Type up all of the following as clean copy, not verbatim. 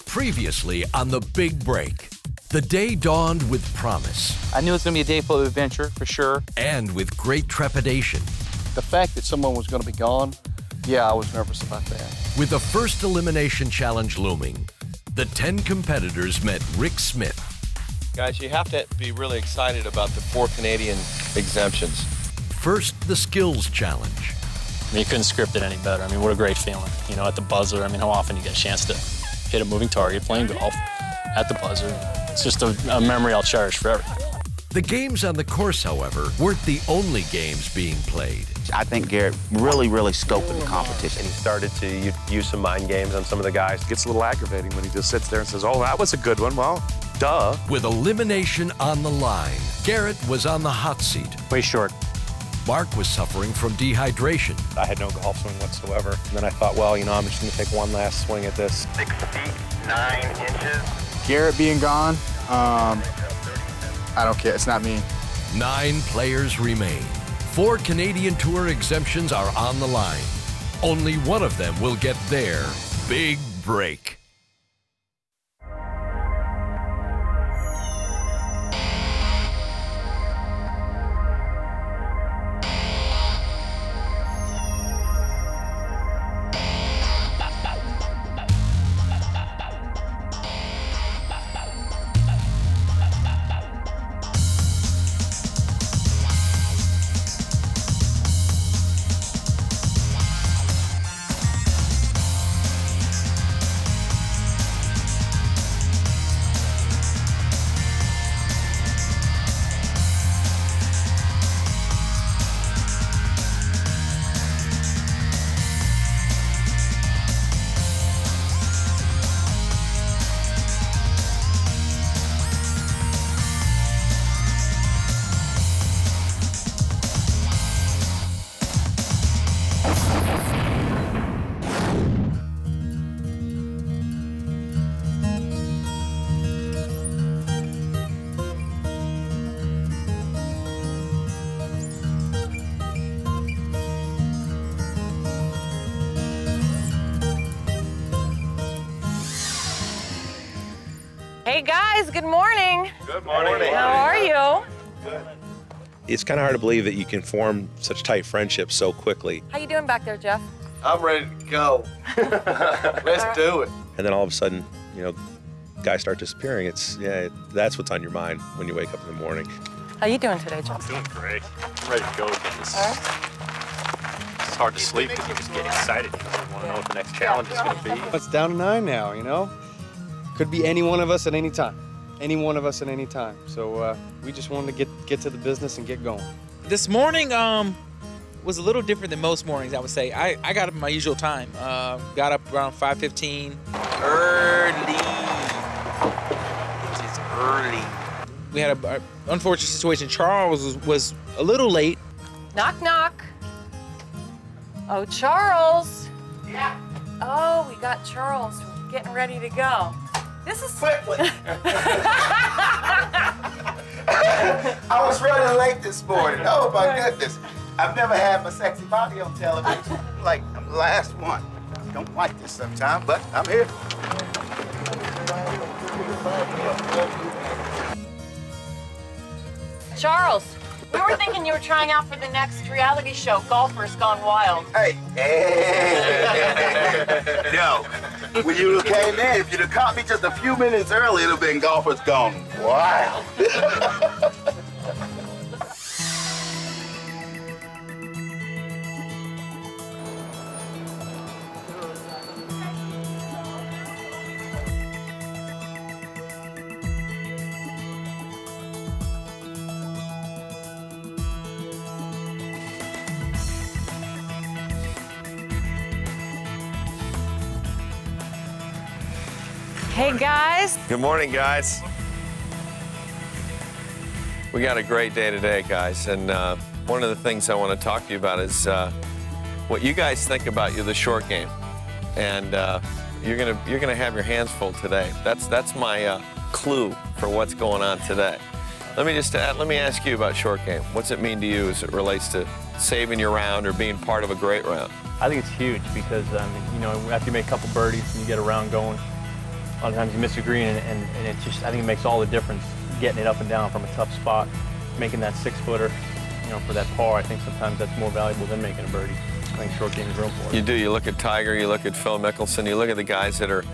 Previously on The Big Break. The day dawned with promise. I knew it was going to be a day full of adventure, for sure. And with great trepidation. The fact that someone was going to be gone, yeah, I was nervous about that. With the first elimination challenge looming, the 10 competitors met Rick Smith. Guys, you have to be really excited about the 4 Canadian exemptions. First, the skills challenge. I mean, you couldn't script it any better. I mean, what a great feeling. You know, at the buzzer, I mean, how often you get a chance to hit a moving target playing golf at the buzzer. It's just a memory I'll cherish forever. The games on the course, however, weren't the only games being played. I think Garrett really scoped the competition. He started to use some mind games on some of the guys. It gets a little aggravating when he just sits there and says, oh, that was a good one. Well, duh. With elimination on the line, Garrett was on the hot seat. Way short. Mark was suffering from dehydration. I had no golf swing whatsoever. And then I thought, well, you know, I'm just going to take one last swing at this. 6 feet, 9 inches. Garrett being gone, I don't care. It's not me. 9 players remain. 4 Canadian Tour exemptions are on the line. Only one of them will get their big break. Hey guys, good morning. Good morning. How are you? Good. It's kind of hard to believe that you can form such tight friendships so quickly. How you doing back there, Jeff? I'm ready to go. Let's do it. And then all of a sudden, you know, guys start disappearing. That's what's on your mind when you wake up in the morning. How you doing today, Jeff? I'm doing great. I'm ready to go again. It's hard to sleep because you just get excited. You want to know what the next challenge is going to be. It's down to 9 now, you know? Could be any one of us at any time. Any one of us at any time. So we just wanted to get to the business and get going. This morning was a little different than most mornings, I would say. I got up at my usual time. Got up around 5:15. Early. It is early. We had an unfortunate situation. Charles was a little late. Knock, knock. Oh, Charles. Yeah. Oh, we got Charles. We're getting ready to go. This is Quickly. I was running late this morning. Oh my goodness. I've never had my sexy body on television. Like, I'm the last one. I don't like this sometimes, but I'm here. Charles. We were thinking you were trying out for the next reality show, Golfers Gone Wild. Hey. No. When you came in, if you'd have caught me just a few minutes early, it'd have been Golfers Gone Wild. Hey guys. Good morning, guys. We got a great day today, guys, and one of the things I want to talk to you about is what you guys think about the short game, and you're gonna have your hands full today. That's my clue for what's going on today. Let me ask you about short game. What's it mean to you as it relates to saving your round or being part of a great round? I think it's huge because you know, after you make a couple birdies and you get a round going, A lot of times you miss a green, and it just, I think it makes all the difference getting it up and down from a tough spot, making that 6-footer, you know, for that par. I think sometimes that's more valuable than making a birdie. I think short game is room for it. You do. You look at Tiger, you look at Phil Mickelson, you look at the guys that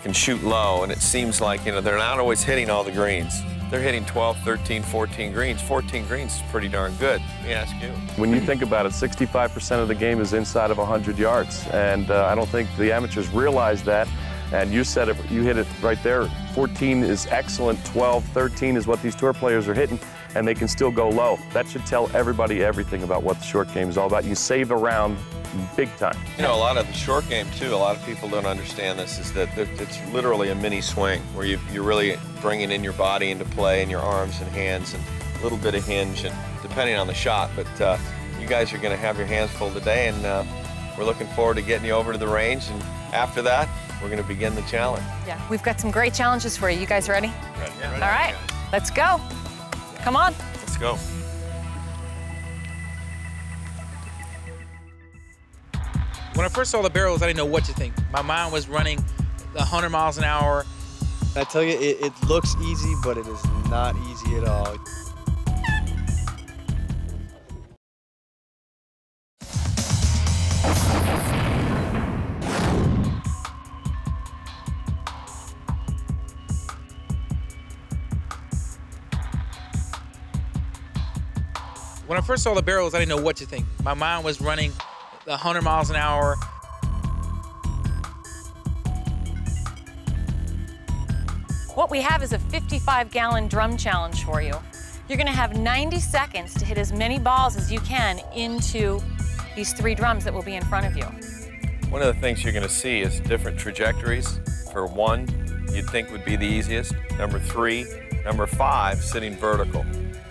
can shoot low, and it seems like, you know, they're not always hitting all the greens. They're hitting 12, 13, 14 greens. 14 greens is pretty darn good. Let me ask you. When you think about it, 65% of the game is inside of 100 yards, and I don't think the amateurs realize that. And you said it, you hit it right there. 14 is excellent, 12, 13 is what these tour players are hitting, and they can still go low. That should tell everybody everything about what the short game is all about. You save a round big time. You know, a lot of the short game, too, a lot of people don't understand this, is that it's literally a mini swing where you're really bringing in your body into play and your arms and hands and a little bit of hinge, and depending on the shot. But you guys are going to have your hands full today, and we're looking forward to getting you over to the range. And after that, we're going to begin the challenge. Yeah, we've got some great challenges for you. You guys ready? Ready. Yeah. All right, let's go. Come on. Let's go. When I first saw the barrels, I didn't know what to think. My mind was running 100 miles an hour. I tell you, it looks easy, but it is not easy at all. When I first saw the barrels, I didn't know what to think. My mind was running 100 miles an hour. What we have is a 55-gallon drum challenge for you. You're gonna have 90 seconds to hit as many balls as you can into these 3 drums that will be in front of you. One of the things you're going to see is different trajectories. For 1, you'd think would be the easiest. Number 3, number 5, sitting vertical.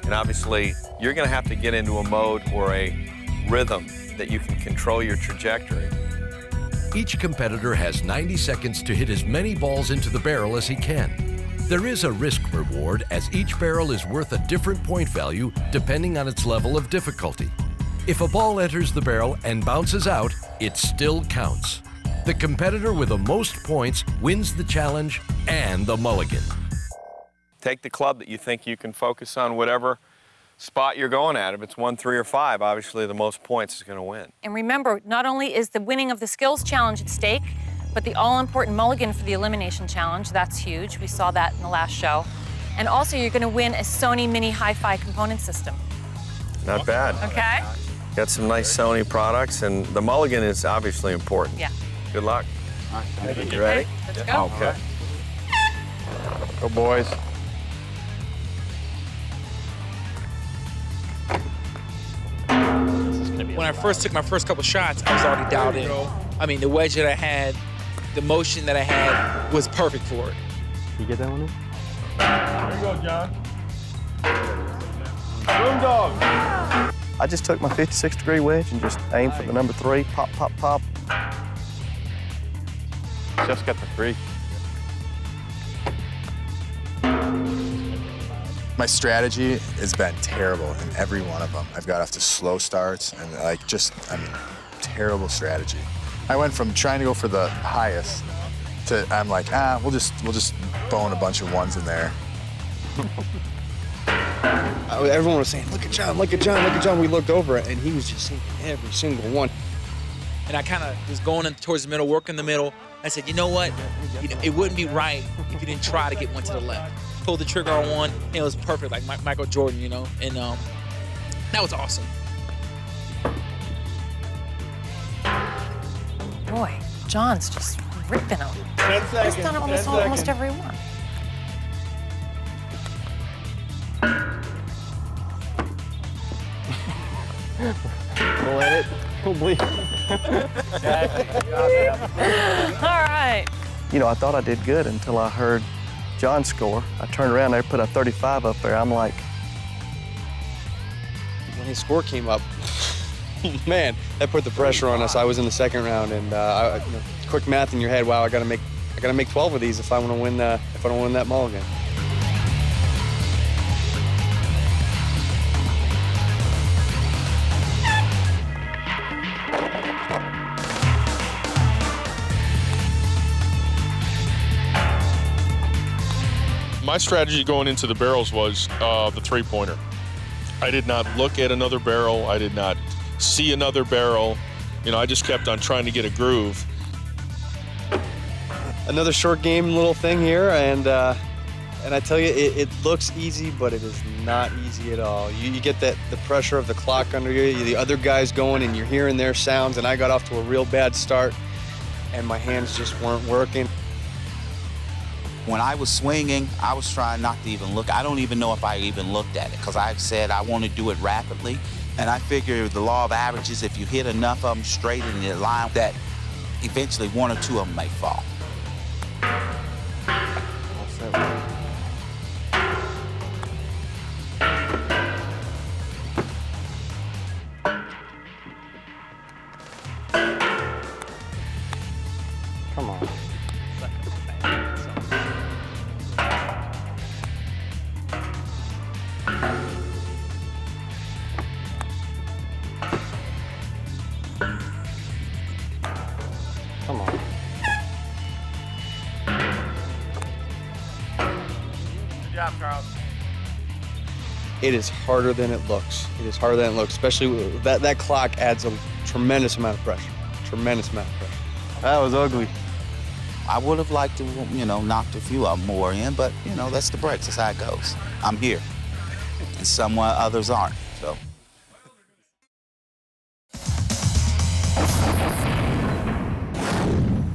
And obviously, you're going to have to get into a mode or a rhythm that you can control your trajectory. Each competitor has 90 seconds to hit as many balls into the barrel as he can. There is a risk reward, as each barrel is worth a different point value depending on its level of difficulty. If a ball enters the barrel and bounces out, it still counts. The competitor with the most points wins the challenge and the mulligan. Take the club that you think you can focus on, whatever spot you're going at. If it's 1, 3, or 5, obviously the most points is going to win. And remember, not only is the winning of the skills challenge at stake, but the all-important mulligan for the elimination challenge. That's huge. We saw that in the last show. And also, you're going to win a Sony Mini Hi-Fi component system. Not bad. Okay? Got some nice Sony products, and the mulligan is obviously important. Yeah. Good luck. You ready? Let's go. Okay. Go, boys. When I first took my first couple shots, I was already dialed in. I mean, the wedge that I had, the motion that I had was perfect for it. You get that one in? There you go, John. Boom dog. I just took my 56-degree wedge and just aimed for the number 3. Pop, pop, pop. Just got the 3. My strategy has been terrible in every one of them. I've got off to slow starts and terrible strategy. I went from trying to go for the highest to I'm like, we'll just bone a bunch of 1s in there. Everyone was saying, look at John, look at John, look at John. We looked over it, and he was just sinking every single one. And I kind of was going in towards the middle, working the middle. I said, you know what? It wouldn't be right if you didn't try to get one to the left. Pulled the trigger on one, and it was perfect, like Michael Jordan, you know? And that was awesome. Boy, John's just ripping them. 10 seconds. He's done almost every one. We'll let it. We'll bleed. All right. You know, I thought I did good until I heard John score. I turned around there, put a 35 up there. I'm like... When his score came up, man, that put the pressure on us. I was in the second round, and quick math in your head. Wow, I gotta make 12 of these if I want to win. If I don't win that mulligan. My strategy going into the barrels was the three-pointer. I did not look at another barrel. I did not see another barrel. You know, I just kept on trying to get a groove. Another short game little thing here, and I tell you, it looks easy, but it is not easy at all. You get the pressure of the clock under you, the other guys going, and you're hearing their sounds, and I got off to a real bad start, and my hands just weren't working. When I was swinging, I was trying not to even look. I don't even know if I even looked at it, because I said I want to do it rapidly, and I figure the law of averages, if you hit enough of them straight in the line, that eventually one or two of them may fall. Come on. Come on. Good job, Charles. It is harder than it looks. It is harder than it looks, especially that clock adds a tremendous amount of pressure. Tremendous amount of pressure. That was ugly. I would have liked to, you know, knocked a few of them more in, but, you know, that's the breaks. That's how it goes. I'm here. And some others aren't, so.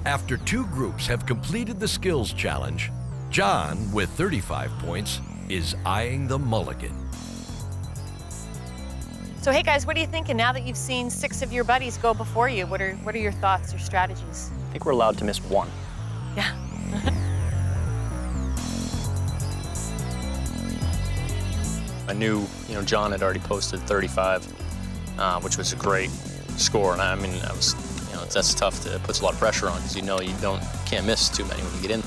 After two groups have completed the skills challenge, John, with 35 points, is eyeing the mulligan. So hey guys, what are you thinking now that you've seen 6 of your buddies go before you? What are your thoughts or strategies? I think we're allowed to miss one. Yeah. I knew, you know, John had already posted 35, which was a great score, and I mean, I was, you know, that's tough. It puts a lot of pressure on because you know you can't miss too many when you get in.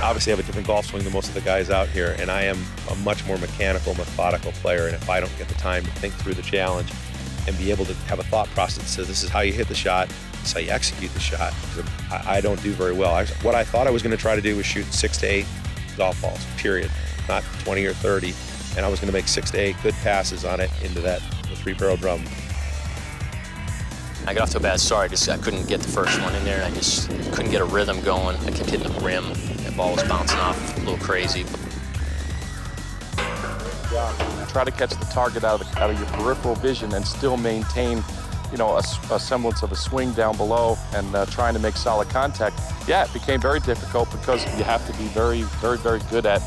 Obviously, I have a different golf swing than most of the guys out here, and I am a much more mechanical, methodical player. And if I don't get the time to think through the challenge and be able to have a thought process that says this is how you hit the shot, this is how you execute the shot, I don't do very well. What I thought I was going to try to do was shoot 6 to 8 golf balls, period, not 20 or 30. And I was going to make 6 to 8 good passes on it into the 3-barrel drum. I got off to a bad start. I couldn't get the first one in there. I just couldn't get a rhythm going. I kept hitting the rim. That ball was bouncing off a little crazy. Try to catch the target out of your peripheral vision and still maintain, you know, a semblance of a swing down below and trying to make solid contact. Yeah, it became very difficult because you have to be very, very, very good at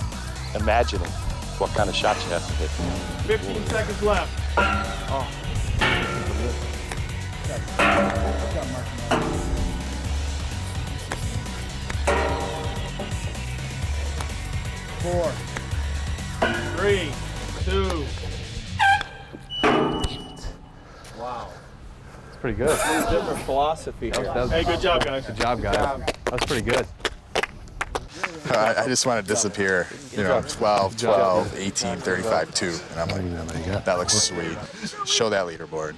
imagining what kind of shot you have to hit. 15 seconds left. Oh. 4, 3, 2. Wow. That's pretty good. Different philosophy here. Hey, good job, guys. Good job, guys. That was pretty good. I just want to disappear, you know, 12, 12, 18, 35, 2. And I'm like, that looks sweet. Show that leaderboard.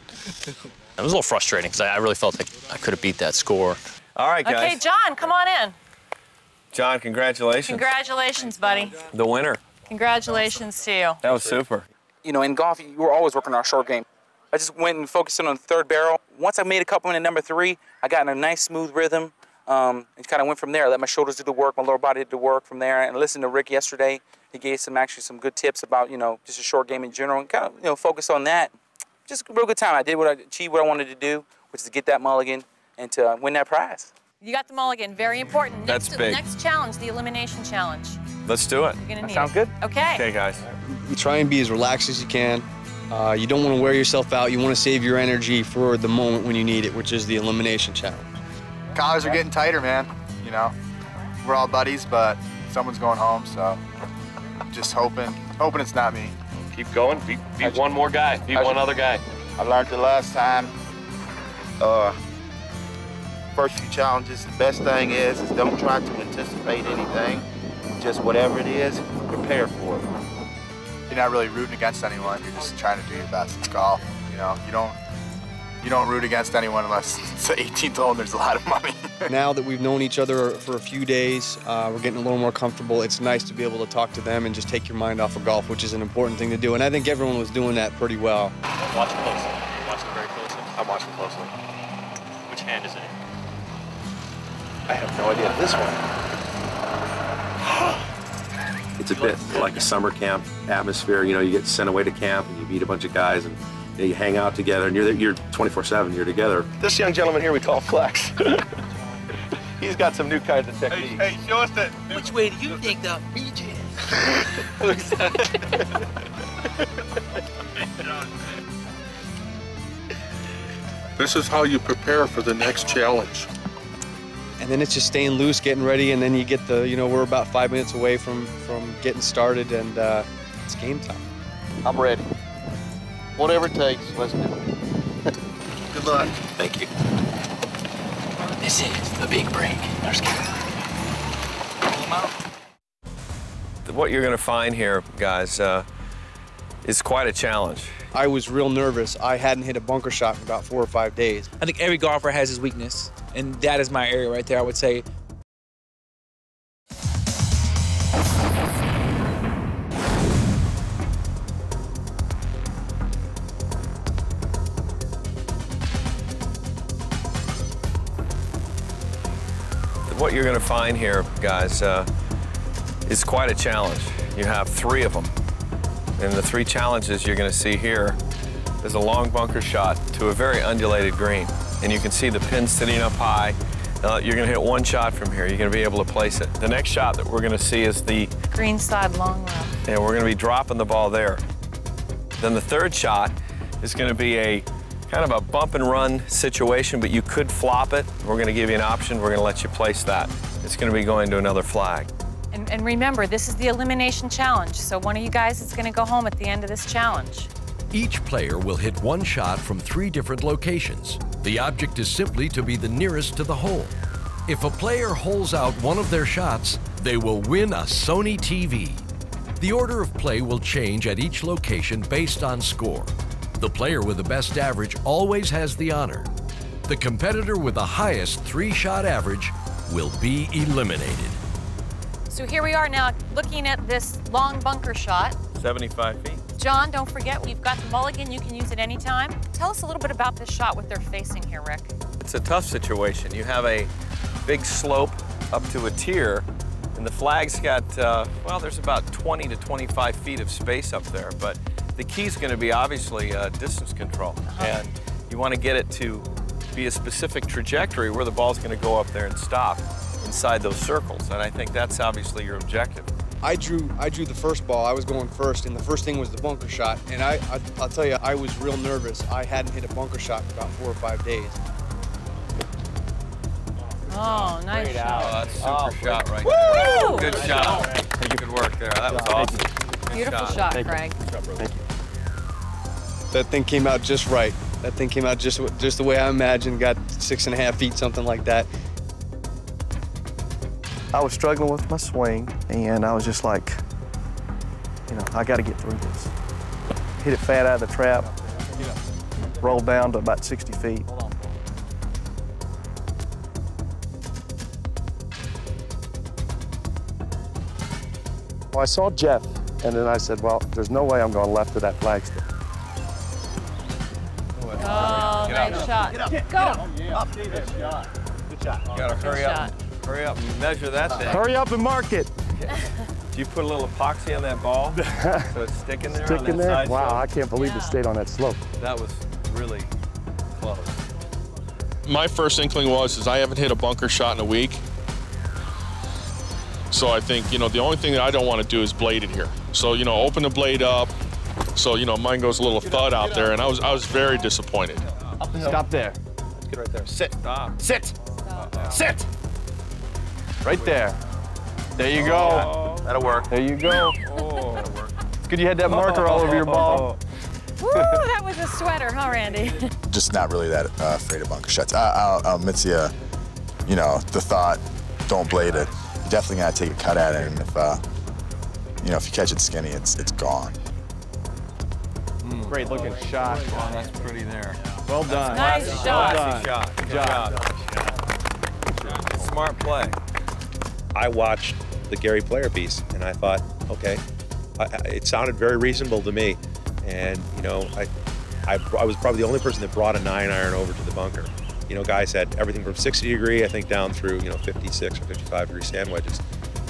It was a little frustrating because I really felt like I could have beat that score. All right, guys. Okay, John, come on in. John, congratulations. Congratulations, buddy. The winner. Congratulations to you. That was super. You know, in golf, we're always working on our short game. I just went and focused in on the 3rd barrel. Once I made a couple in number 3, I got in a nice, smooth rhythm. And kind of went from there. I let my shoulders do the work, my lower body did the work from there. And I listened to Rick yesterday. He gave some good tips about, you know, just a short game in general and kind of, you know, focus on that. Just a real good time. I achieved what I wanted to do, which is to get that mulligan and to win that prize. You got the mulligan, very important. That's big. Next challenge, the elimination challenge. Let's do it. You're gonna need Sound it. good? Okay. Okay, guys. You try and be as relaxed as you can. You don't want to wear yourself out. You want to save your energy for the moment when you need it, which is the elimination challenge. Collars are getting tighter, man. You know, we're all buddies, but someone's going home, so just hoping it's not me. Keep going. Beat one more guy. Beat one other guy. I learned the last time, first few challenges, the best thing is don't try to anticipate anything. Just whatever it is, prepare for it. you're not really rooting against anyone. You're just trying to do your best. It's golf. You know, you don't root against anyone unless it's the 18th hole and there's a lot of money. Now that we've known each other for a few days, we're getting a little more comfortable. It's nice to be able to talk to them and just take your mind off of golf, which is an important thing to do. And I think everyone was doing that pretty well. Watch it closely. You're watching very closely. I'm watching closely. Which hand is it in? I have no idea. This one. It's a bit like a summer camp atmosphere. You know, you get sent away to camp and you meet a bunch of guys and you hang out together and you're 24/7. You're together. This young gentleman here we call Flex. He's got some new kinds of techniques. Hey, show us that. Which way do you think the beach is? This is how you prepare for the next challenge. And then it's just staying loose, getting ready, and then you get the, you know, we're about 5 minutes away from getting started, and it's game time. I'm ready. Whatever it takes, let's do it. Good luck. Thank you. This is the big break. What you're going to find here, guys, is quite a challenge. I was real nervous. I hadn't hit a bunker shot in about 4 or 5 days. I think every golfer has his weakness, and that is my area right there, I would say. What you're going to find here, guys, is quite a challenge. You have 3 of them. And the 3 challenges you're going to see here is a long bunker shot to a very undulated green. And you can see the pin sitting up high. You're going to hit 1 shot from here. You're going to be able to place it. The next shot that we're going to see is the Greenside long run. And we're going to be dropping the ball there. Then the 3rd shot is going to be a kind of a bump and run situation, but you could flop it. We're going to give you an option. We're going to let you place that. It's going to be going to another flag. And remember, this is the elimination challenge, so one of you guys is going to go home at the end of this challenge. Each player will hit 1 shot from 3 different locations. The object is simply to be the nearest to the hole. If a player holes out one of their shots, they will win a Sony TV. The order of play will change at each location based on score. The player with the best average always has the honor. The competitor with the highest 3-shot average will be eliminated. So here we are now looking at this long bunker shot. 75 feet. John, don't forget, we've got the mulligan. You can use it anytime. Tell us a little bit about this shot, what they're facing here, Rick. It's a tough situation. You have a big slope up to a tier, and the flag's got, well, there's about 20 to 25 feet of space up there, but the key's going to be obviously distance control, and you want to get it to be a specific trajectory where the ball's going to go up there and stop inside those circles, and I think that's obviously your objective. I drew the first ball. I was going first, and the first thing was the bunker shot. And I'll tell you, I was real nervous. I hadn't hit a bunker shot in about 4 or 5 days. Oh, nice shot. Oh, that's a super shot right there. Good shot. Thank you. Good work there. That was awesome. Beautiful shot, Craig. Thank you. That thing came out just right. That thing came out just the way I imagined. Got 6.5 feet, something like that. I was struggling with my swing, and I was just like, you know, I got to get through this. Hit it fat out of the trap, rolled down to about 60 feet. Well, I saw Jeff, and then I said, well, there's no way I'm going left to that flagstick. Oh, nice shot. Go. Good shot. Good shot. You gotta hurry up. Hurry up and measure that thing. Hurry up and mark it. Do you put a little epoxy on that ball so it's sticking there? Sticking there? Wow, I can't believe it stayed on that slope. That was really close. My first inkling is I haven't hit a bunker shot in a week. So I think, you know, the only thing that I don't want to do is blade it here. So, you know, open the blade up. So, you know, mine goes a little thud out there, and I was very disappointed. Stop there. Let's get right there. Sit. Stop. Sit. Sit. Right there. There you go. That'll work. There you go. Oh, that'll work. It's good you had that marker all over your ball. Woo, that was a sweater, huh, Randy? Just not really that afraid of bunker shots. I'll admit to you know, the thought, don't blade it. You definitely gotta take a cut at it, and if you know, if you catch it skinny, it's gone. Great looking shot. Oh, that's pretty there. Well done. Nice shot. Well done. Shot. Good job. Smart play. I watched the Gary Player piece, and I thought, okay, it sounded very reasonable to me. And, you know, I was probably the only person that brought a 9-iron over to the bunker. You know, guys had everything from 60 degree, I think, down through, you know, 56 or 55 degree sand wedges.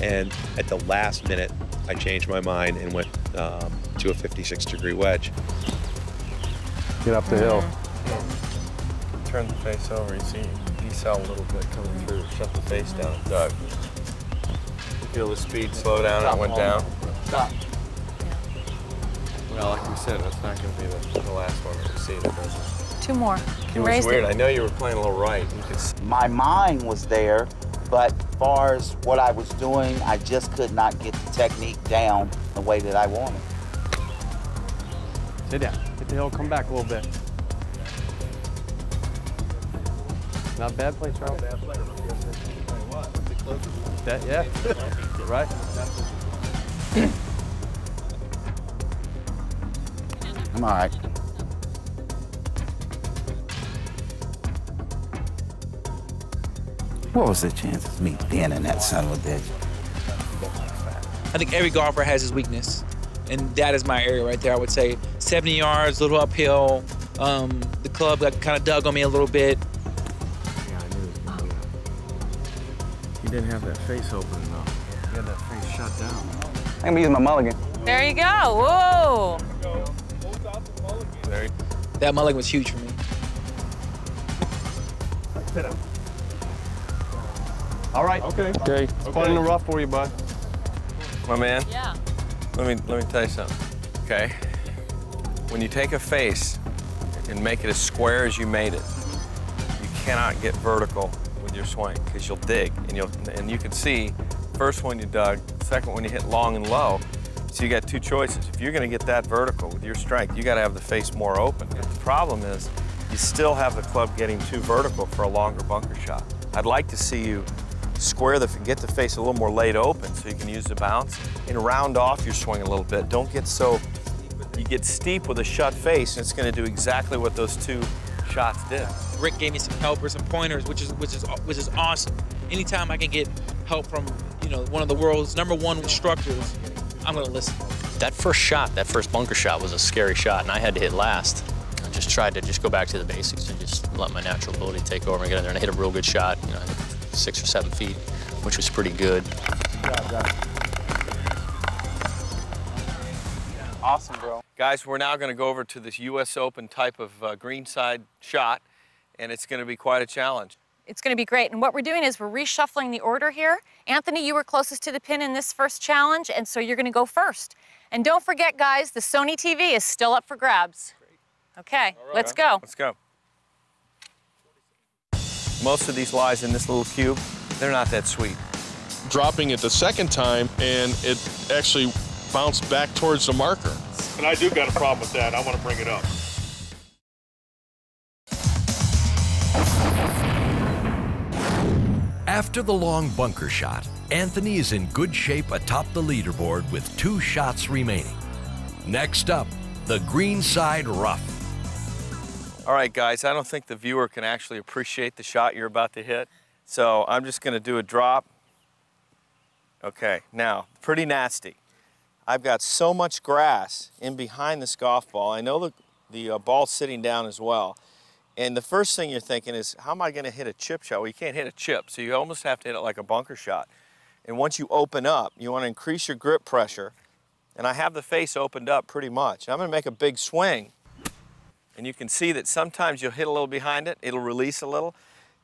And at the last minute, I changed my mind and went to a 56 degree wedge. Get up the hill. Turn the face over. You see decel a little bit coming through. Shut the face down, Doug. Feel the speed slow down and it went down. Stop. Well, like we said, that's not going to be the last one that we see that does it. 2 more. It was weird. I know you were playing a little right. You could see. My mind was there, but as far as what I was doing, I just could not get the technique down the way that I wanted. Sit down. Hit the hill, come back a little bit. Not a bad play, Charles. That, yeah. Right. I'm all right. What was the chances of me being in that son of a bitch? I think every golfer has his weakness, and that is my area right there. I would say 70 yards, a little uphill. The club got kind of dug on me a little bit. Yeah, I knew it was going to be that. He didn't have that face open enough. He had that face shut down. I'm gonna use my mulligan. There you go. Whoa. That mulligan was huge for me. Sit down. All right. Okay. Okay. It's fun in the rough for you, bud. My man. Yeah. Let me tell you something. Okay. When you take a face and make it as square as you made it, you cannot get vertical with your swing because you'll dig and you can see first one you dug, second one you hit long and low. So you got 2 choices. If you're going to get that vertical with your strength, you got to have the face more open. But the problem is you still have the club getting too vertical for a longer bunker shot. I'd like to see you get the face a little more laid open so you can use the bounce and round off your swing a little bit. Don't get so, you get steep with a shut face and it's going to do exactly what those 2 shots did. Rick gave me some helpers and pointers, which is awesome. Anytime I can get help from, you know, one of the world's #1 instructors, I'm gonna listen. That first shot, that first bunker shot was a scary shot, and I had to hit last. I just tried to go back to the basics and just let my natural ability take over and get in there. And I hit a real good shot, you know, I hit 6 or 7 feet, which was pretty good. Awesome, bro. Guys, we're now going to go over to this U.S. Open type of greenside shot, and it's going to be quite a challenge. It's going to be great. And what we're doing is we're reshuffling the order here. Anthony, you were closest to the pin in this first challenge, and so you're going to go first. And don't forget, guys, the Sony TV is still up for grabs. Okay, right, let's go. Let's go. Most of these lies in this little cube, they're not that sweet. Dropping it the second time, and it actually bounced back towards the marker. And I do got a problem with that. I want to bring it up. After the long bunker shot, Anthony is in good shape atop the leaderboard with 2 shots remaining. Next up, the greenside rough. All right, guys, I don't think the viewer can actually appreciate the shot you're about to hit, so I'm just going to do a drop. Okay, now, pretty nasty. I've got so much grass in behind this golf ball. I know the ball's sitting down as well. And the first thing you're thinking is, how am I going to hit a chip shot? Well, you can't hit a chip, so you almost have to hit it like a bunker shot. And once you open up, you want to increase your grip pressure. And I have the face opened up pretty much. I'm going to make a big swing. And you can see that sometimes you'll hit a little behind it. It'll release a little.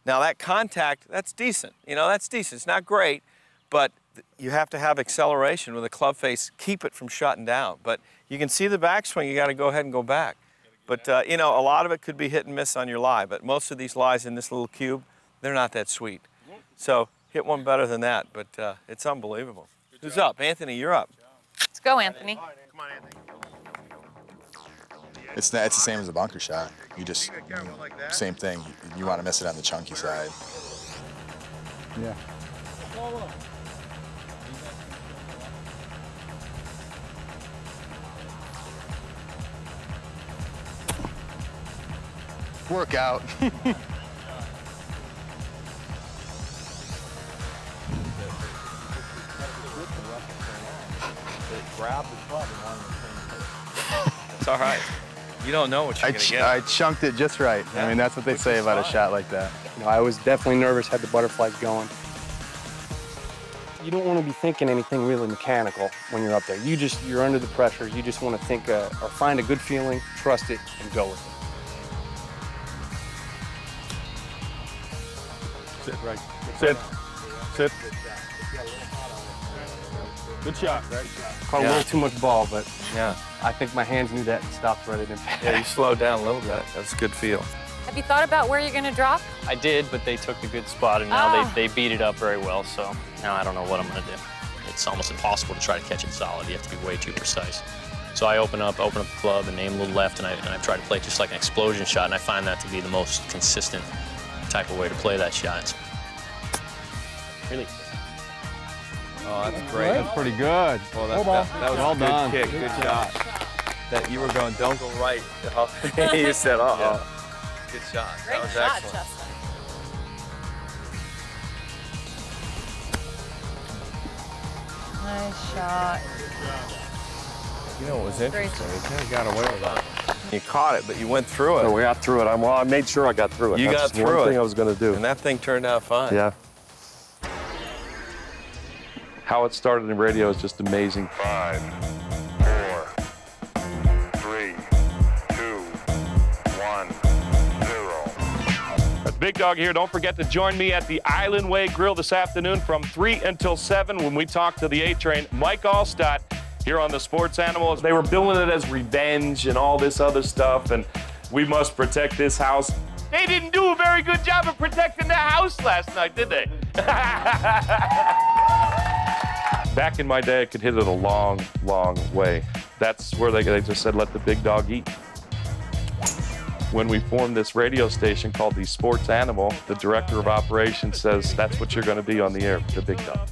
Now that contact, that's decent. You know, that's decent. It's not great, but you have to have acceleration with a club face. Keep it from shutting down. But you can see the backswing. You got to go ahead and go back. But, you know, a lot of it could be hit and miss on your lie, but most of these lies in this little cube, they're not that sweet. So hit one better than that, but it's unbelievable. Who's up? Anthony, you're up. Let's go, Anthony. Come on, Anthony. It's the same as a bunker shot. You just, same thing. You want to miss it on the chunky side. Yeah. workout. It's all right. You don't know what you're going to get. I chunked it just right. Yeah. I mean, that's what they say about a shot like that. You know, I was definitely nervous, had the butterflies going. You don't want to be thinking anything really mechanical when you're up there. You're under the pressure. You just want to think or find a good feeling, trust it, and go with it. Sit right. Sit. Sit. Good shot. Caught a little too much ball, but Yeah. I think my hands knew that and stopped right at impact. Yeah, you slowed down a little bit. That's a good feel. Have you thought about where you're going to drop? I did, but they took the good spot, and now they beat it up very well, so now I don't know what I'm going to do. It's almost impossible to try to catch it solid. You have to be way too precise. So I open up the club and aim a little left, and I try to play it just like an explosion shot, and I find that to be the most consistent type of way to play that shot. Really. Oh, that's great. That's pretty good. Well, that was Well a good done. kick, good shot. That you were going, don't go right. You said, uh-oh. Good shot. Great That was shot, excellent. Justin. Nice shot. You know what was Great interesting? You kind of got away with that. You caught it, but you went through it. So we got through it. Well, I made sure I got through it. You That's got through one it. thing I was going to do. And that thing turned out fine. Yeah. How it started in radio is just amazing. 5, 4, 3, 2, 1, 0. That's Big Dog here. Don't forget to join me at the Island Way Grill this afternoon from 3 until 7 when we talk to the A-Train, Mike Allstott, here on the Sports Animals. They were billing it as revenge and all this other stuff, and we must protect this house. They didn't do a very good job of protecting the house last night, did they? Back in my day, I could hit it a long, long way. That's where they just said, let the big dog eat. When we formed this radio station called the Sports Animal, the director of operations says, that's what you're going to be on the air, the big dog.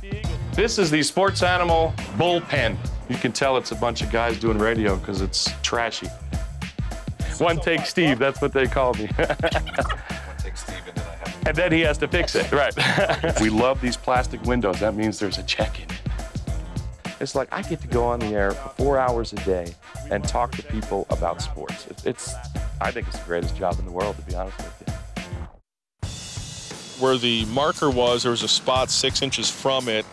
This is the Sports Animal bullpen. You can tell it's a bunch of guys doing radio because it's trashy. One take Steve, that's what they call me. One take Steve, and then I have And then he has to fix it, right. We love these plastic windows. That means there's a check in it. It's like I get to go on the air for 4 hours a day and talk to people about sports. I think it's the greatest job in the world, to be honest with you. Where the marker was, there was a spot 6 inches from it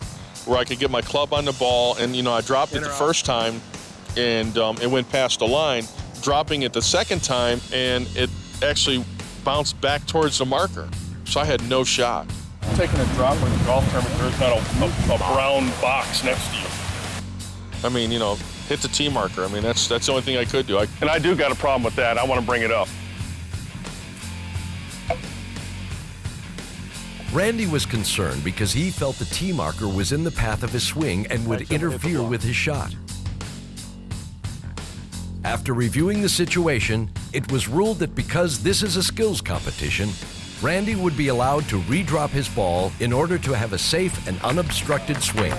where I could get my club on the ball, and I dropped it the first time, and it went past the line. Dropping it the second time, and it actually bounced back towards the marker. So I had no shot. Taking a drop in the golf tournament, there's not a brown box next to you. I mean, hit the tee marker. I mean, that's the only thing I could do. And I do got a problem with that. I want to bring it up. Randy was concerned because he felt the tee marker was in the path of his swing and would interfere with his shot. After reviewing the situation, it was ruled that because this is a skills competition, Randy would be allowed to redrop his ball in order to have a safe and unobstructed swing.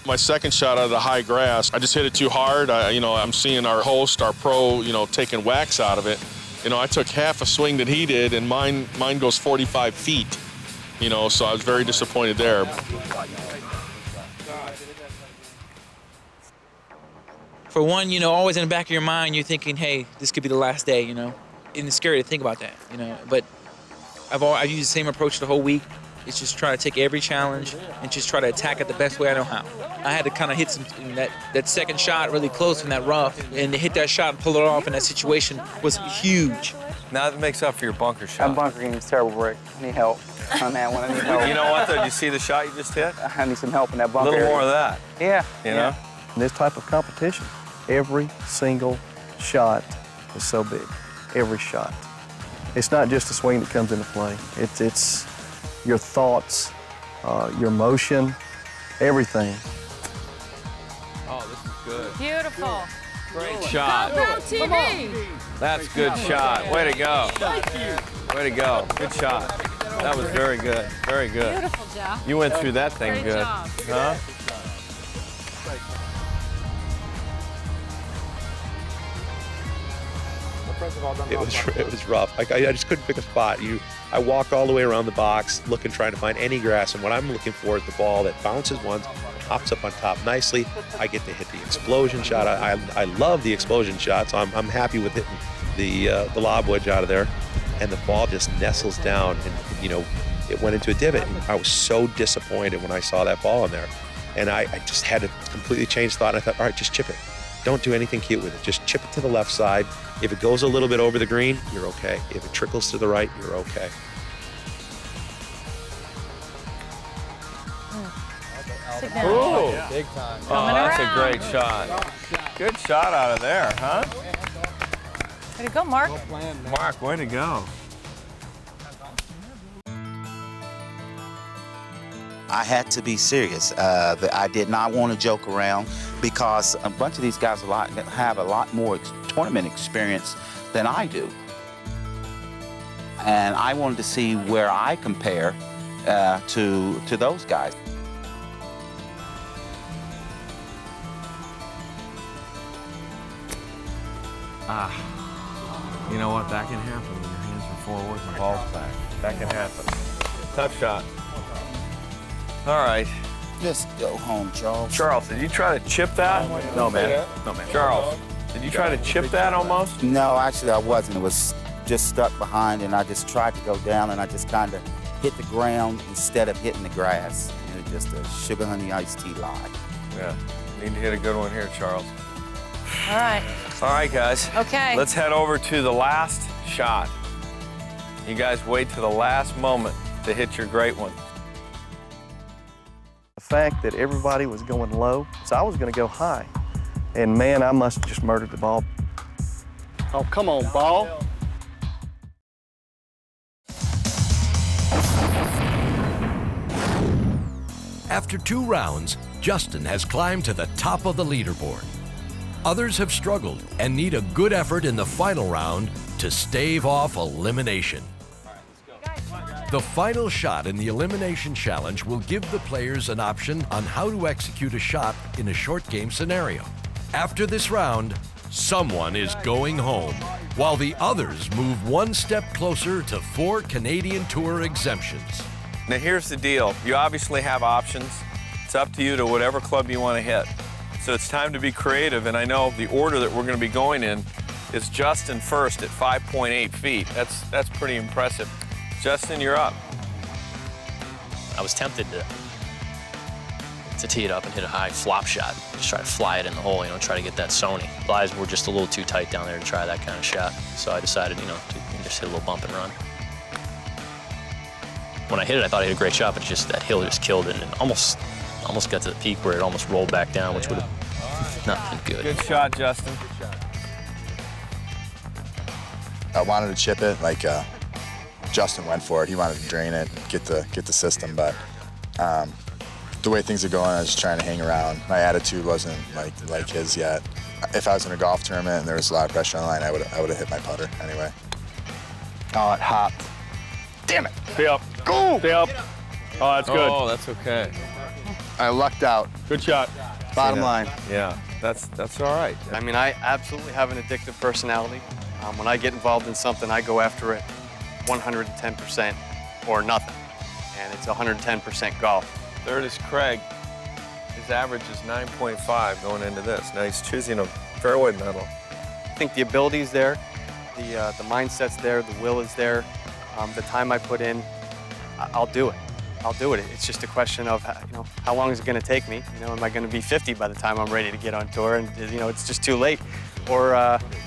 My second shot out of the high grass, I just hit it too hard. I'm seeing our host, our pro, taking wax out of it. I took half a swing that he did, and mine goes 45 feet. So I was very disappointed there. For one, always in the back of your mind, you're thinking, hey, this could be the last day, And it's scary to think about that, But I've used the same approach the whole week. It's just try to take every challenge and just try to attack it the best way I know how. I had to kind of hit that second shot really close from that rough, and to hit that shot and pull it off in that situation was huge. Now that makes up for your bunker shot. That bunker game is terrible, Rick. I need help on that one. I need help. You know what, though? Did you see the shot you just hit? I need some help in that A bunker. little more of that. Yeah. You know? In this type of competition, every single shot is so big. Every shot. It's not just a swing that comes into play. It's your thoughts, your motion, everything. Oh, this is good. Beautiful. Great shot. Background TV. That's a good shot. Way to go. Way to go. Good shot. That was very good. Very good. Beautiful, Jeff. You went through that thing Great good. job. Huh? It was rough. Like I just couldn't pick a spot. I walk all the way around the box, looking, trying to find any grass, and what I'm looking for is the ball that bounces once, hops up on top nicely. I get to hit the explosion shot. I love the explosion shot, so I'm happy with hitting the lob wedge out of there, and the ball just nestles down, and you know, it went into a divot. And I was so disappointed when I saw that ball in there, and I just had to completely change thought. And I thought, all right, just chip it. Don't do anything cute with it. Just chip it to the left side. If it goes a little bit over the green, you're okay. If it trickles to the right, you're okay. Ooh, big time. Oh, that's a great shot. Good shot out of there, huh? Way to go, Mark. Mark, way to go. I had to be serious. I did not want to joke around because a bunch of these guys have a lot more tournament experience than I do. And I wanted to see where I compare to those guys. You know what? That can happen when your hands are forward and the ball's back. That can happen. Tough shot. All right. Just go home, Charles. Charles, did you try to chip that? No, man. No, man. Charles, did you try to chip that almost? No, actually I wasn't. It was just stuck behind, and I just tried to go down, and I just kind of hit the ground instead of hitting the grass. It was just a sugar honey iced tea lie. Yeah. Need to hit a good one here, Charles. All right. All right, guys. Okay. Let's head over to the last shot. You guys wait to the last moment to hit your great one. The fact that everybody was going low, so I was going to go high. And man, I must have just murdered the ball. Oh, come on, ball. After 2 rounds, Justin has climbed to the top of the leaderboard. Others have struggled and need a good effort in the final round to stave off elimination. The final shot in the elimination challenge will give the players an option on how to execute a shot in a short game scenario. After this round, someone is going home, while the others move one step closer to 4 Canadian Tour exemptions. Now here's the deal. You obviously have options. It's up to you to whatever club you want to hit. So it's time to be creative, and I know the order that we're going to be going in is Justin first at 5.8 feet. That's pretty impressive. Justin, you're up. I was tempted to tee it up and hit a high flop shot. Just try to fly it in the hole, you know, try to get that Sony. Flies were just a little too tight down there to try that kind of shot. So I decided, you know, to just hit a little bump and run. When I hit it, I thought I hit a great shot, but just that hill just killed it and almost got to the peak where it almost rolled back down, which would have not been good. Good shot, Justin. I wanted to chip it like Justin went for it. He wanted to drain it, get the system, but the way things are going, I was just trying to hang around. My attitude wasn't like his yet. If I was in a golf tournament and there was a lot of pressure on the line, I would have hit my putter anyway. Oh, it hopped. Damn it. Stay up. Go! Stay up. Oh, that's good. Oh, that's okay. I lucked out. Good shot. Bottom line. Yeah, that's all right. I mean, I absolutely have an addictive personality. When I get involved in something, I go after it 110% or nothing. And it's 110% golf. Third is Craig. His average is 9.5 going into this. Now he's choosing a fairway medal. I think the ability's there, the mindset's there, the will is there. The time I put in, I'll do it. I'll do it. It's just a question of, you know, how long is it going to take me? You know, am I going to be 50 by the time I'm ready to get on tour and, you know, it's just too late? Or,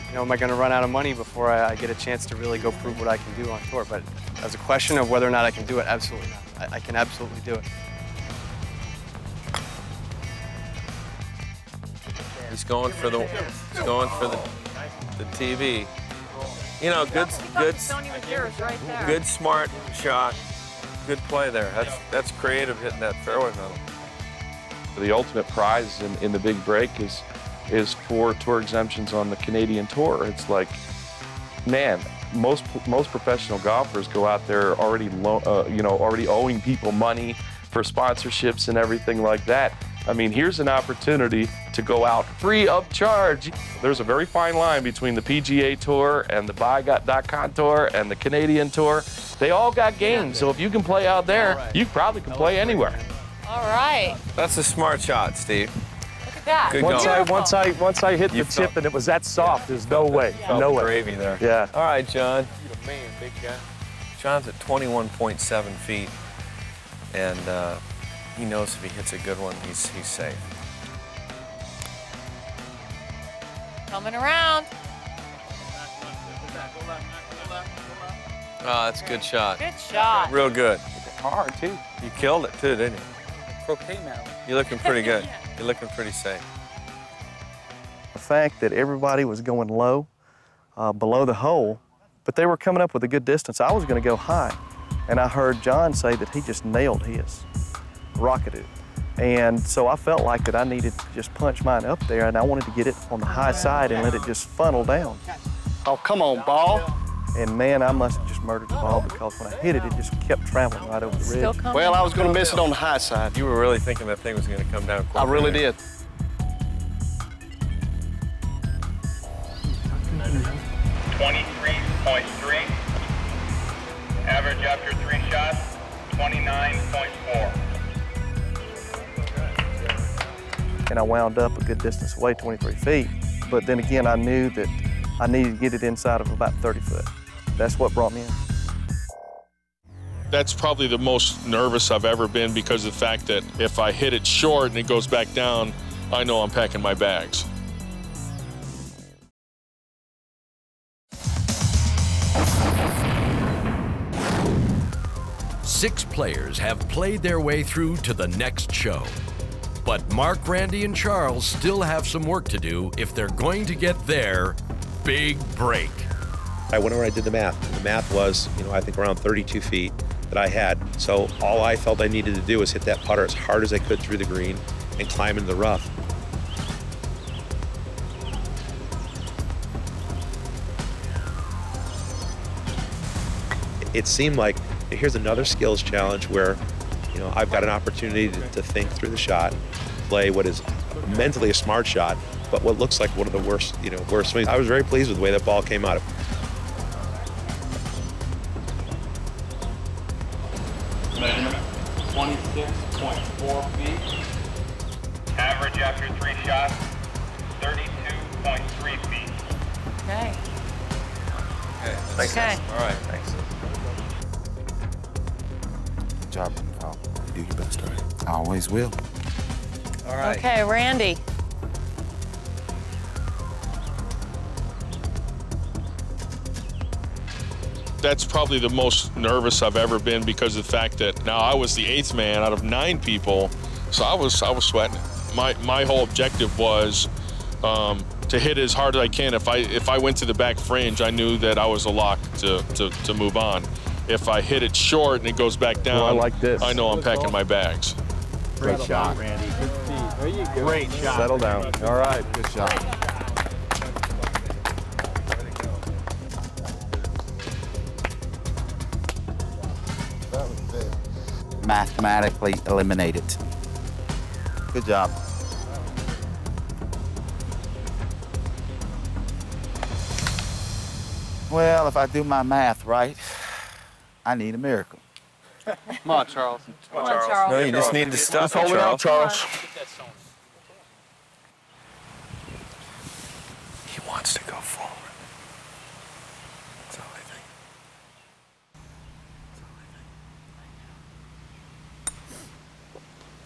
you know, am I going to run out of money before I get a chance to really go prove what I can do on tour? But as a question of whether or not I can do it, absolutely not. I can absolutely do it. He's going for the TV. You know, good smart shot. Good play there. That's creative hitting that fairway medal. The ultimate prize in the big break is 4 tour exemptions on the Canadian Tour. It's like, man, most professional golfers go out there already, already owing people money for sponsorships and everything like that. I mean, here's an opportunity to go out free of charge. There's a very fine line between the PGA Tour and the Buy.com Tour and the Canadian Tour. They all got games, so if you can play out there, you probably can play anywhere. All right. That's a smart shot, Steve. Look at that. Good Once I hit the tip and it was that soft, there's no way. No way. Gravy there. Yeah. All right, John. You're a man, big guy. John's at 21.7 feet, and he knows if he hits a good one, he's safe. Coming around. Oh, that's a good shot. Good shot. Real good. Hard, too. You killed it, too, didn't you? Croquet medal. You're looking pretty good. You're looking pretty safe. The fact that everybody was going low, below the hole, but they were coming up with a good distance. I was going to go high, and I heard John say that he just nailed his, rocketed. And so I felt like that I needed to just punch mine up there, and I wanted to get it on the high side and let it just funnel down. Oh, come on, ball. And man, I must have just murdered the ball because when I hit it, it just kept traveling right over the ridge. Well, I was going to miss it on the high side. You were really thinking that thing was going to come down quick. I really did. 23.3. Average after 3 shots, 29.4. And I wound up a good distance away, 23 feet. But then again, I knew that I needed to get it inside of about 30 foot. That's what brought me in. That's probably the most nervous I've ever been because of the fact that if I hit it short and it goes back down, I know I'm packing my bags. Six players have played their way through to the next show. But Mark, Randy, and Charles still have some work to do if they're going to get their big break. I went over and I did the math. The math was, I think around 32 feet that I had. So all I felt I needed to do was hit that putter as hard as I could through the green and climb into the rough. It seemed like here's another skills challenge where, I've got an opportunity to think through the shot, play what is mentally a smart shot, but what looks like one of the worst, worst swings. I was very pleased with the way that ball came out. Measurement, 26.4 feet. Average after 3 shots, 32.3 feet. Okay. Thanks. Okay. All right, thanks. Good job, Kyle. You do your best, all right? I always will. All right. Okay, Randy. That's probably the most nervous I've ever been because of the fact that now I was the 8th man out of 9 people, so I was sweating. My whole objective was to hit as hard as I can. If I went to the back fringe, I knew that I was a lock to move on. If I hit it short and it goes back down, I like this. I know I'm packing my bags. Great shot. Randy. Good feet. There you go. Great shot. Settle down. All right. Good shot. Mathematically eliminated. Good job. Well, if I do my math right, I need a miracle. Come on, Charles. Come on, Charles. No, you just need to stop. Just hold it out, Charles. He wants to go forward. That's all I think.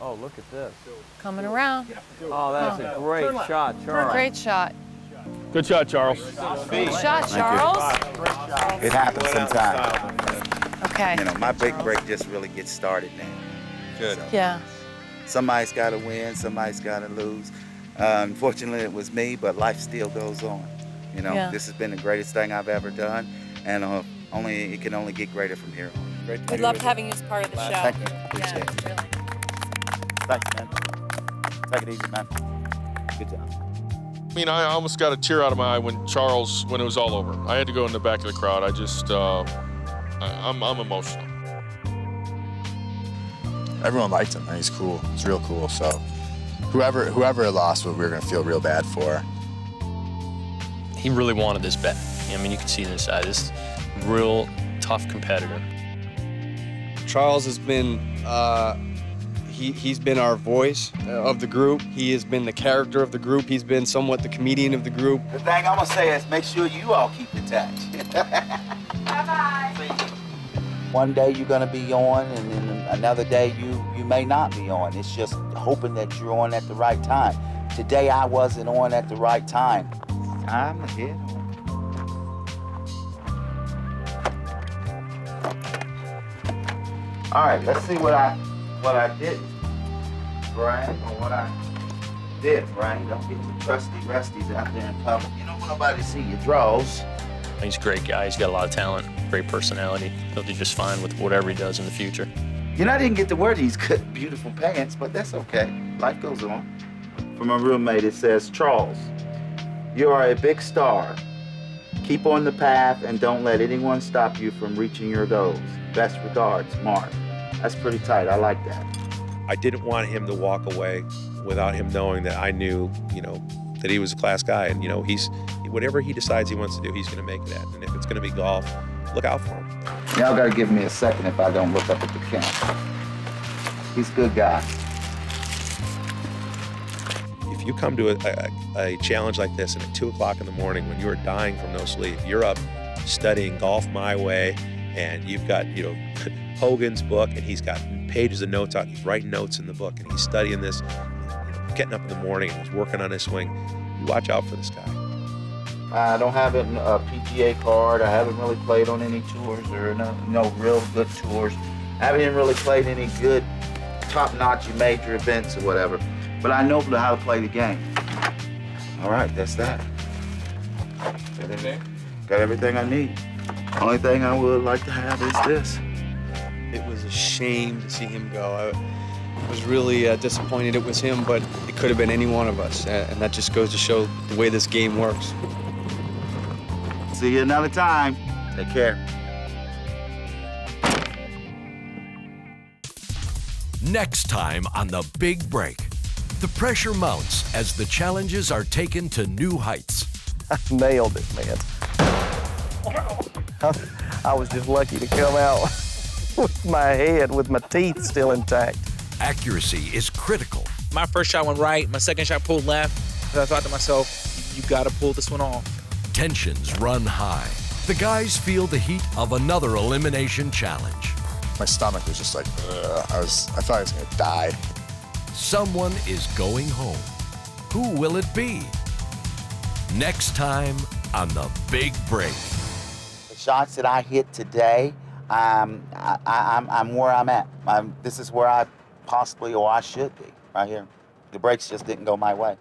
Oh, look at this. Coming around. Oh, that's a great shot, Charles. Great shot. Good shot, Charles. Good shot, Charles. It happens sometimes. Okay. My big break just really gets started now. Good. Yeah. Somebody's got to win, somebody's got to lose. Unfortunately, it was me, but life still goes on. Yeah. This has been the greatest thing I've ever done, and it can only get greater from here on. Great to We be loved with having you as part of the show. Thank you. Appreciate it. Really. Thanks, man. Take it easy, man. Good job. mean, I almost got a tear out of my eye when it was all over. I had to go in the back of the crowd. I just, I'm emotional. Everyone liked him, and he's cool. He's real cool, so whoever lost, we were going to feel real bad for. He really wanted this bet. I mean, you can see this side. This real tough competitor. Charles has been, he's been our voice of the group. He has been the character of the group. He's been somewhat the comedian of the group. The thing I'm gonna say is make sure you all keep in touch. Bye-bye. One day you're gonna be on, and then another day you may not be on. It's just hoping that you're on at the right time. Today I wasn't on at the right time. I'm ahead. All right, let's see what I did, Brian, or what I did, Brian. Don't get the trusty rusties out there in public. You don't want nobody to see your draws. He's a great guy. He's got a lot of talent, great personality. He'll do just fine with whatever he does in the future. You know, I didn't get to wear these good, beautiful pants, but that's okay. Life goes on. From my roommate, it says, Charles, you are a big star. Keep on the path and don't let anyone stop you from reaching your goals. Best regards, Mark. That's pretty tight. I like that. I didn't want him to walk away without him knowing that I knew, that he was a class guy. And, whatever he decides he wants to do, he's going to make that. And if it's going to be golf, look out for him. Y'all got to give me a second if I don't look up at the camera. He's a good guy. If you come to a challenge like this and at 2 o'clock in the morning when you are dying from no sleep, you're up studying Golf My Way, and you've got, Hogan's book, and he's got pages of notes out. He's writing notes in the book, and he's studying this, getting up in the morning, and he's working on his swing. You watch out for this guy. I don't have a PGA card. I haven't really played on any tours or no real good tours. I haven't even really played any good top-notch major events or whatever. But I know how to play the game. All right, that's that. Got everything I need. Only thing I would like to have is this. It was a shame to see him go. I was really disappointed it was him, but it could have been any one of us. And that just goes to show the way this game works. See you another time. Take care. Next time on The Big Break, the pressure mounts as the challenges are taken to new heights. I nailed it, man. I was just lucky to come out with my head, with my teeth still intact. Accuracy is critical. My first shot went right, my second shot pulled left. And I thought to myself, you gotta pull this one off. Tensions run high. The guys feel the heat of another elimination challenge. My stomach was just like, I thought I was gonna die. Someone is going home. Who will it be? Next time on The Big Break. The shots that I hit today, I'm where I'm at. This is where I possibly, or I should be, right here. The breaks just didn't go my way.